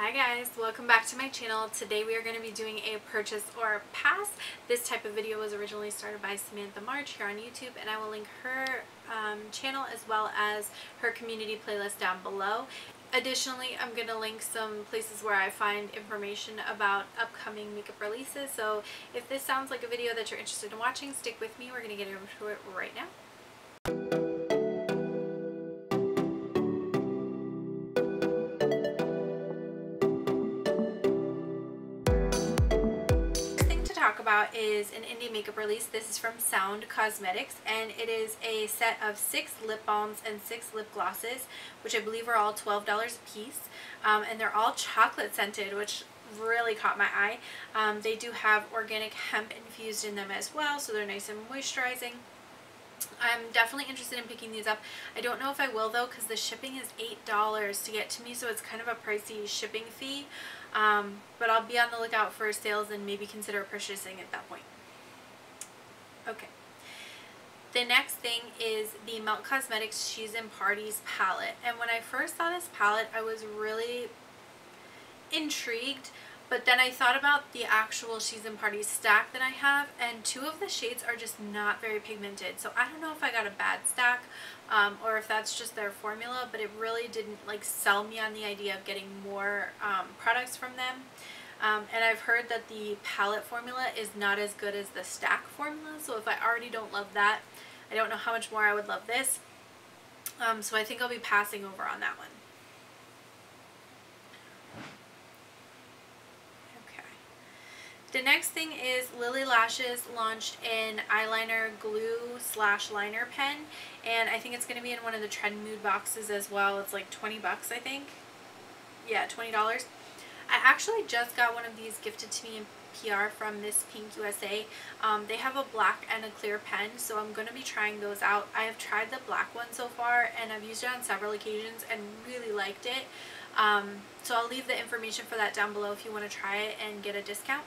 Hi guys, welcome back to my channel. Today we are going to be doing a purchase or pass. This type of video was originally started by Samantha March here on YouTube, and I will link her channel as well as her community playlist down below. Additionally, I'm going to link some places where I find information about upcoming makeup releases. So if this sounds like a video that you're interested in watching, stick with me. We're going to get into it right now. About is an indie makeup release. This is from Sound Cosmetics, and it is a set of 6 lip balms and 6 lip glosses, which I believe are all $12 a piece, and they're all chocolate scented, which really caught my eye. They do have organic hemp infused in them as well, so they're nice and moisturizing. I'm definitely interested in picking these up. I don't know if I will though, because the shipping is $8 to get to me, so it's kind of a pricey shipping fee. But I'll be on the lookout for sales and maybe consider purchasing at that point. Okay. The next thing is the Melt Cosmetics She's in Parties palette. And when I first saw this palette, I was really intrigued. But then I thought about the actual She's in Parties stack that I have, and 2 of the shades are just not very pigmented. So I don't know if I got a bad stack or if that's just their formula, but it really didn't like sell me on the idea of getting more products from them. And I've heard that the palette formula is not as good as the stack formula. So if I already don't love that, I don't know how much more I would love this. So I think I'll be passing over on that one. The next thing is Lily Lashes launched an eyeliner glue / liner pen, and I think it's going to be in one of the Trend Mood boxes as well. It's like 20 bucks, I think. Yeah, $20. I actually just got one of these gifted to me in PR from Misspink USA. They have a black and a clear pen, so I'm going to be trying those out. I have tried the black one so far, and I've used it on several occasions and really liked it. So I'll leave the information for that down below if you want to try it and get a discount,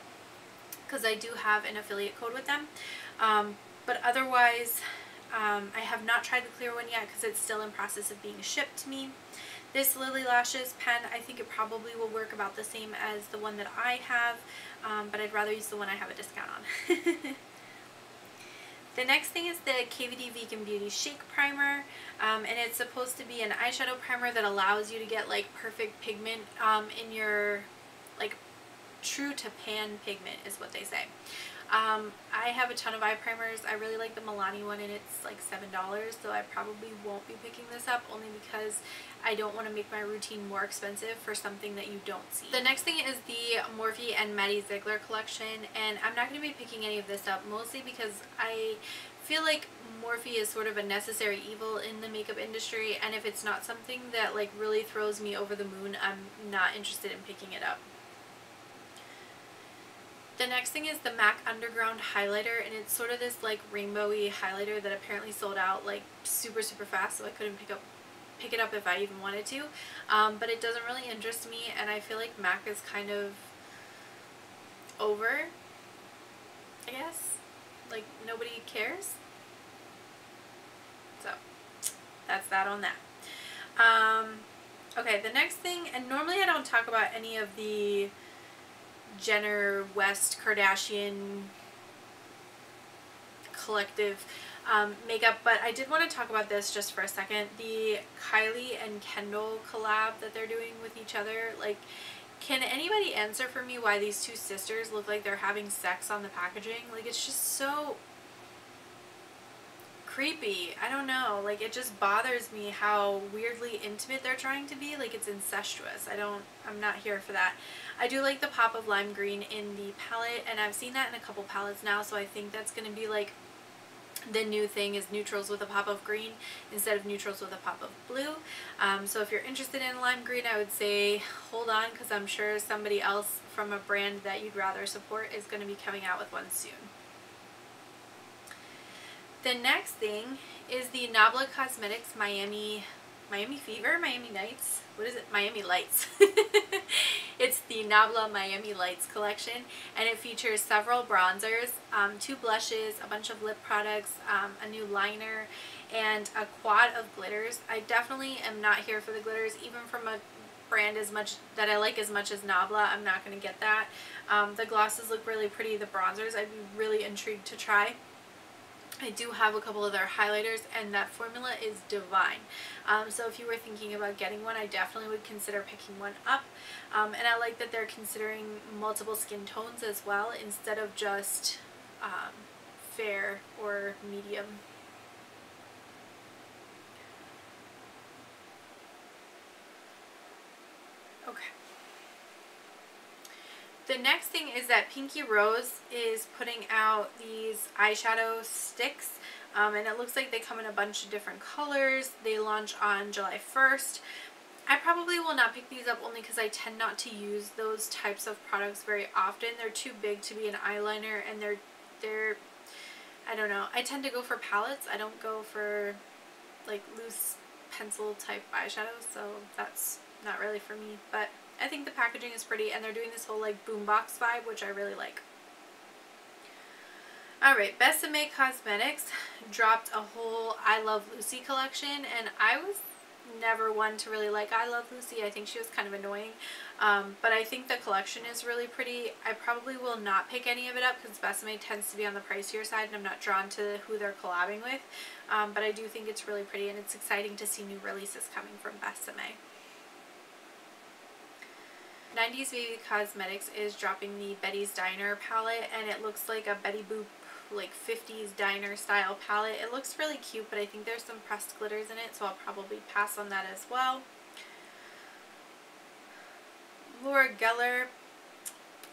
because I do have an affiliate code with them. But otherwise, I have not tried the clear one yet because it's still in process of being shipped to me. This Lily Lashes pen, I think it probably will work about the same as the one that I have, but I'd rather use the one I have a discount on. The next thing is the KVD Vegan Beauty Shake Primer, and it's supposed to be an eyeshadow primer that allows you to get like perfect pigment in your like true to pan pigment is what they say. I have a ton of eye primers. I really like the Milani one, and it's like $7, so I probably won't be picking this up only because I don't want to make my routine more expensive for something that you don't see. The next thing is the Morphe and Maddie Ziegler collection, and I'm not going to be picking any of this up, mostly because I feel like Morphe is sort of a necessary evil in the makeup industry, and if it's not something that like really throws me over the moon, I'm not interested in picking it up. The next thing is the MAC Underground Highlighter, and it's sort of this like rainbowy highlighter that apparently sold out like super fast, so I couldn't pick it up if I even wanted to. But it doesn't really interest me, and I feel like MAC is kind of over, I guess. Like nobody cares. So that's that on that. Okay, the next thing, and normally I don't talk about any of the Jenner, West, Kardashian collective makeup, but I did want to talk about this just for a second. The Kylie and Kendall collab that they're doing with each other. Like, can anybody answer for me why these 2 sisters look like they're having sex on the packaging? Like, it's just so creepy. I don't know, like it just bothers me how weirdly intimate they're trying to be. Like it's incestuous. I'm not here for that. I do like the pop of lime green in the palette, and I've seen that in a couple palettes now, so I think that's going to be like the new thing, is neutrals with a pop of green instead of neutrals with a pop of blue. So if you're interested in lime green, I would say hold on, because I'm sure somebody else from a brand that you'd rather support is going to be coming out with one soon. The next thing is the Nabla Cosmetics Miami Nights. What is it? Miami Lights. It's the Nabla Miami Lights collection, and it features several bronzers, 2 blushes, a bunch of lip products, a new liner, and a quad of glitters. I definitely am not here for the glitters, even from a brand as much, that I like as much as Nabla, I'm not going to get that. The glosses look really pretty. The bronzers I'd be really intrigued to try. I do have a couple of their highlighters, and that formula is divine. So if you were thinking about getting one, I definitely would consider picking one up. And I like that they're considering multiple skin tones as well, instead of just fair or medium. Okay. The next thing is that Pinky Rose is putting out these eyeshadow sticks, and it looks like they come in a bunch of different colors. They launch on July 1st. I probably will not pick these up, only because I tend not to use those types of products very often. They're too big to be an eyeliner, and they're I don't know. I tend to go for palettes. I don't go for like loose pencil type eyeshadows, so that's not really for me. But I think the packaging is pretty, and they're doing this whole like boombox vibe, which I really like. Alright, Besame Cosmetics dropped a whole I Love Lucy collection, and I was never one to really like I Love Lucy. I think she was kind of annoying, but I think the collection is really pretty. I probably will not pick any of it up because Besame tends to be on the pricier side, and I'm not drawn to who they're collabing with, but I do think it's really pretty, and it's exciting to see new releases coming from Besame. 90s Baby Cosmetics is dropping the Betty's Diner palette, and it looks like a Betty Boop like 50s diner style palette. It looks really cute, but I think there's some pressed glitters in it, so I'll probably pass on that as well. Laura Geller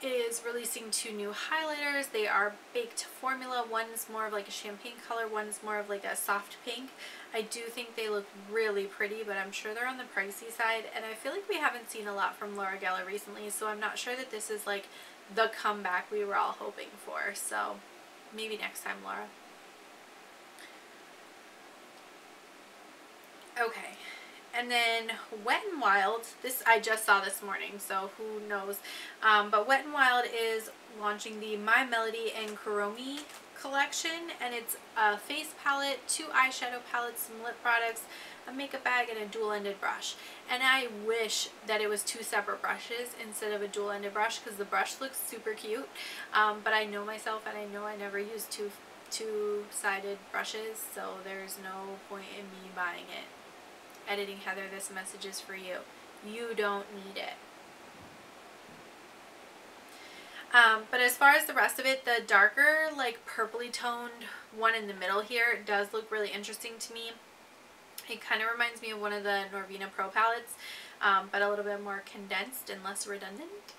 is releasing 2 new highlighters. They are baked formula. One's more of like a champagne color, one's more of like a soft pink. I do think they look really pretty, but I'm sure they're on the pricey side, and I feel like we haven't seen a lot from Laura Geller recently, so I'm not sure that this is like the comeback we were all hoping for. So maybe next time, Laura. Okay, and then Wet n Wild, this I just saw this morning, so who knows, but Wet n Wild is launching the My Melody and Kuromi collection, and it's a face palette, 2 eyeshadow palettes, some lip products, a makeup bag, and a dual-ended brush. And I wish that it was 2 separate brushes instead of a dual-ended brush, because the brush looks super cute, but I know myself, and I know I never use two-sided brushes, so there's no point in me buying it. Editing Heather, this message is for you. You don't need it. But as far as the rest of it, the darker, like purpley toned one in the middle here does look really interesting to me. It kind of reminds me of one of the Norvina Pro palettes, but a little bit more condensed and less redundant.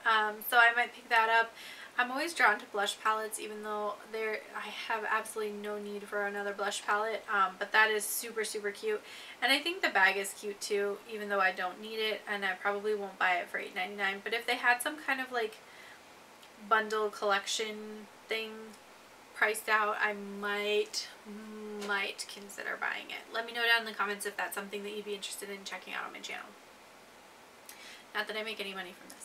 So I might pick that up. I'm always drawn to blush palettes, even though I have absolutely no need for another blush palette, but that is super, super cute. And I think the bag is cute too, even though I don't need it, and I probably won't buy it for $8.99. But if they had some kind of like bundle collection thing priced out, I might consider buying it. Let me know down in the comments if that's something that you'd be interested in checking out on my channel. Not that I make any money from this.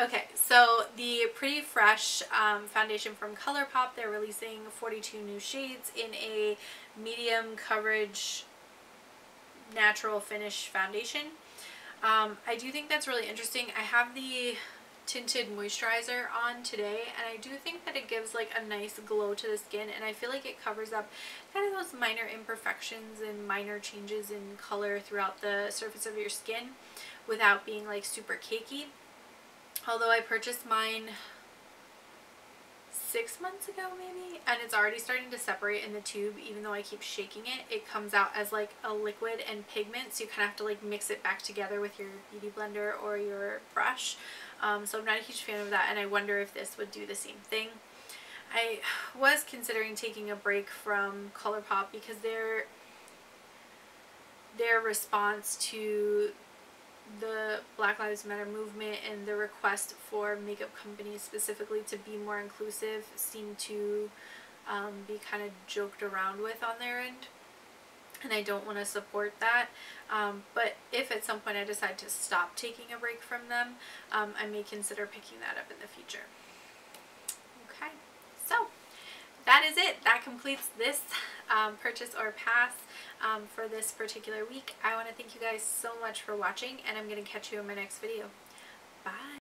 Okay, so the Pretty Fresh foundation from Colourpop, they're releasing 42 new shades in a medium coverage natural finish foundation. I do think that's really interesting. I have the tinted moisturizer on today, and I do think that it gives like a nice glow to the skin, and I feel like it covers up kind of those minor imperfections and minor changes in color throughout the surface of your skin without being like super cakey. Although I purchased mine 6 months ago maybe, and it's already starting to separate in the tube. Even though I keep shaking it, it comes out as like a liquid and pigment, so you kind of have to like mix it back together with your beauty blender or your brush. So I'm not a huge fan of that, and I wonder if this would do the same thing. I was considering taking a break from Colourpop because their response to the Black Lives Matter movement and the request for makeup companies specifically to be more inclusive seem to be kind of joked around with on their end, and I don't want to support that. But if at some point I decide to stop taking a break from them, I may consider picking that up in the future. Okay, so that is it. That completes this purchase or pass for this particular week. I want to thank you guys so much for watching, and I'm going to catch you in my next video. Bye!